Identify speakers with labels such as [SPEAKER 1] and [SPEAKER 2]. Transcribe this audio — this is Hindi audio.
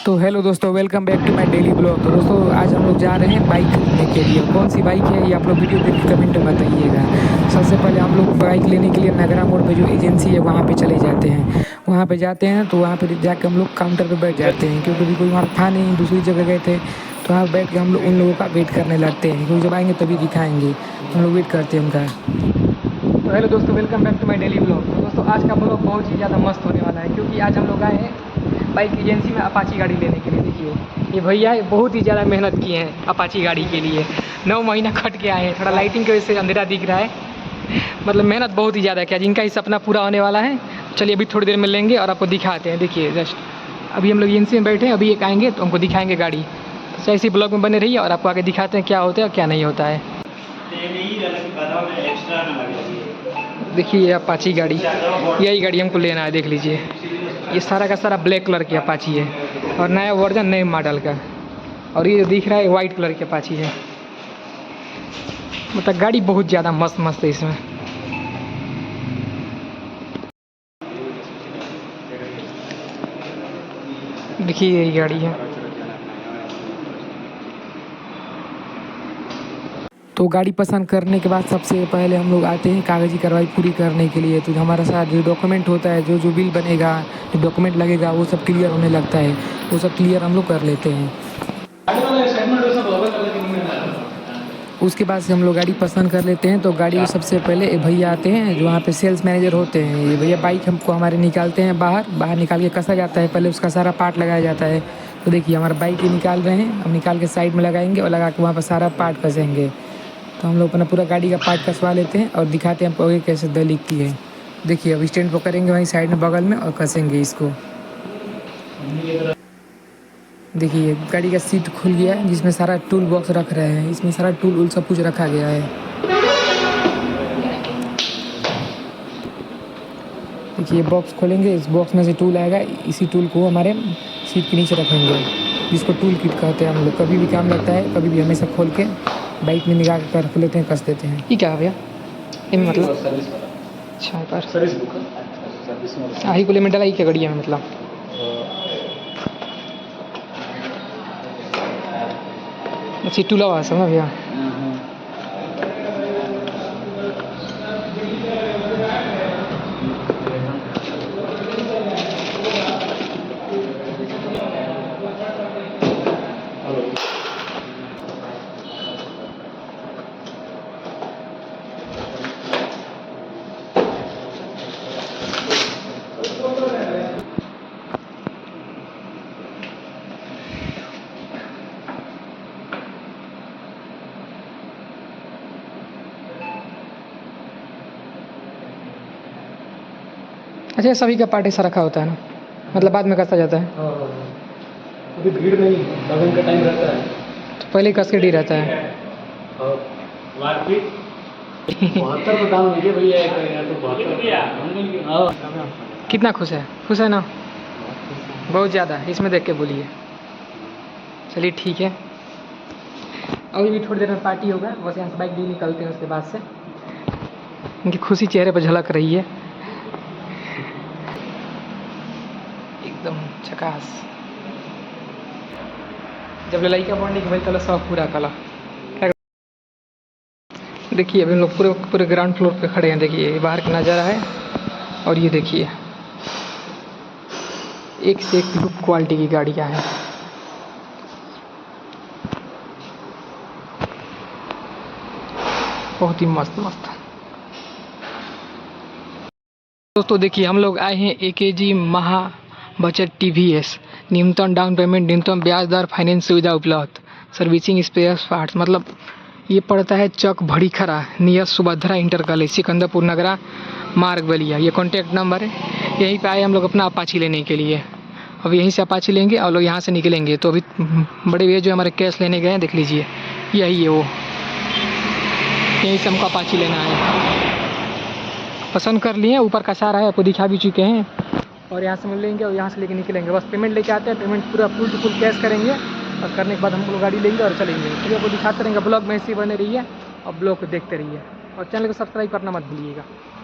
[SPEAKER 1] तो हेलो दोस्तों, welcome back to my daily blog. तो दोस्तों आज हम लोग जा रहे हैं बाइक खरीदने के लिए। कौन सी बाइक है ये आप लोग वीडियो देख के कमेंट में बताइएगा। सबसे पहले हम लोग बाइक लेने के लिए नगरा मोड़ पे जो एजेंसी है वहाँ पे चले जाते हैं। वहाँ पे जाते हैं तो वहाँ पे जाके हम लोग काउंटर पे बैठ जाते हैं, क्योंकि अभी कोई वहाँ पे था नहीं, दूसरी जगह गए थे। तो वहाँ बैठ के हम लोग उन लोगों का वेट करने लगते हैं, क्योंकि जब आएंगे तभी दिखाएंगे। तो हम लोग वेट करते हैं उनका। तो हेलो दोस्तों, welcome back to my daily blog. तो दोस्तों आज का ब्लॉग बहुत ही ज़्यादा मस्त होने वाला है, क्योंकि आज हम लोग आए हैं बाइक एजेंसी में अपाची गाड़ी लेने के लिए। देखिए ये भैया बहुत ही ज़्यादा मेहनत किए हैं अपाची गाड़ी के लिए। 9 महीना खट के आए हैं। थोड़ा लाइटिंग की वजह से अंधेरा दिख रहा है, मतलब मेहनत बहुत ही ज़्यादा किया। जिनका ही सपना पूरा होने वाला है। चलिए अभी थोड़ी देर में लेंगे और आपको दिखाते हैं। देखिए जस्ट अभी हम लोग एजेंसी में बैठे हैं, अभी एक आएंगे तो हमको दिखाएंगे गाड़ी। तो ऐसी ब्लॉग में बने रहिए और आपको आगे दिखाते हैं क्या होता है और क्या नहीं होता है। देखिए ये अपाची गाड़ी, यही गाड़ी हमको लेना है। देख लीजिए ये सारा का सारा ब्लैक कलर की अपाची है और नया वर्जन नए मॉडल का। और ये दिख रहा है वाइट कलर की अपाची है। मतलब गाड़ी बहुत ज़्यादा मस्त मस्त है इसमें। देखिए यही गाड़ी है। तो गाड़ी पसंद करने के बाद सबसे पहले हम लोग आते हैं कागजी कार्रवाई पूरी करने के लिए। तो हमारा साथ जो डॉक्यूमेंट होता है, जो बिल बनेगा, जो डॉक्यूमेंट लगेगा, वो सब क्लियर होने लगता है। वो सब क्लियर हम लोग कर लेते हैं। उसके बाद से हम लोग गाड़ी पसंद कर लेते हैं। तो गाड़ी को सबसे पहले भैया आते हैं जो वहाँ पे सेल्स मैनेजर होते हैं। ये भैया बाइक हमको हमारे निकालते हैं, बाहर निकाल के कसा जाता है। पहले उसका सारा पार्ट लगाया जाता है। तो देखिए हमारा बाइक ही निकाल रहे हैं, हम निकाल के साइड में लगाएंगे और लगा के वहाँ पर सारा पार्ट कसेंगे। तो हम लोग अपना पूरा गाड़ी का पार्ट कसवा लेते हैं और दिखाते हैं हमको आगे कैसे द लिखती है। देखिए अब स्टैंड पर करेंगे वहीं साइड में बगल में और कसेंगे इसको। देखिए गाड़ी का सीट खुल गया है, जिसमें सारा टूल बॉक्स रख रहे हैं। इसमें सारा टूल उल सब कुछ रखा गया है। देखिए बॉक्स खोलेंगे, इस बॉक्स में से टूल आएगा। इसी टूल को हमारे सीट के नीचे रखेंगे, जिसको टूल किट कहते हैं। हम लोग कभी भी काम लगता है, कभी भी हमेशा खोल के बाइक में निकाल कर रख लेते हैं, कस देते हैं। ये क्या है भैया? ये मतलब अच्छा पर सर्विस बुक आई को ले डाला क्या गाड़ी में? मतलब अच्छी टूला हुआ सब ना भैया। अच्छा सभी का पार्ट ऐसा रखा होता है ना, मतलब बाद में कसता जाता है।
[SPEAKER 2] अभी भीड़ नहीं, लगन का टाइम रहता है
[SPEAKER 1] तो पहले कस के डी रहता है।
[SPEAKER 2] मार्केट 72 का दाम लीजिए भैया। तो 72
[SPEAKER 1] कितना खुश है? खुश है ना? बहुत ज़्यादा। इसमें देख के बोलिए। चलिए ठीक है, अभी भी थोड़ी देर में पार्टी होगा। बस यहाँ से बाइक भी निकलते हैं, उसके बाद से उनकी खुशी चेहरे पर झलक रही है एकदम झकास। जब लड़ाई बढ़ने की भाई तला सब पूरा कला। देखिए अभी हम लोग पूरे पूरे ग्राउंड फ्लोर पे खड़े हैं। देखिए बाहर का नज़ारा है और ये देखिए एक से एक लुक क्वालिटी की गाड़ियाँ हैं। बहुत ही मस्त मस्त। दोस्तों देखिए हम लोग आए हैं AKG महा बचत TVS। न्यूनतम डाउन पेमेंट, न्यूनतम ब्याज दर, फाइनेंस सुविधा उपलब्ध, सर्विसिंग स्पेयर पार्ट्स। मतलब ये पड़ता है चक भड़ी खरा, near Subhadra inter college, Sikandarpur Nagra मार्ग बलिया। ये कॉन्टैक्ट नंबर है। यहीं पे आए हम लोग अपना अपाची लेने के लिए। अब यहीं से अपाची लेंगे और लोग यहाँ से निकलेंगे। तो अभी बड़े भैया जो हमारे कैश लेने गए हैं, देख लीजिए यही है वो। यहीं से हमको अपाची लेना है। पसंद कर लिए, ऊपर का सारा है आपको दिखा भी चुके हैं। और यहाँ से मिल लेंगे और यहाँ से लेके निकलेंगे। बस पेमेंट लेके आते हैं, पेमेंट पूरा फुल टू फुल कैश करेंगे और करने के बाद हम लोग गाड़ी लेंगे और चलेंगे। तो आपको दिखाते रहेंगे। ब्लॉग में ऐसे ही बने रहिए और ब्लॉग को देखते रहिए और चैनल को सब्सक्राइब करना मत भूलिएगा।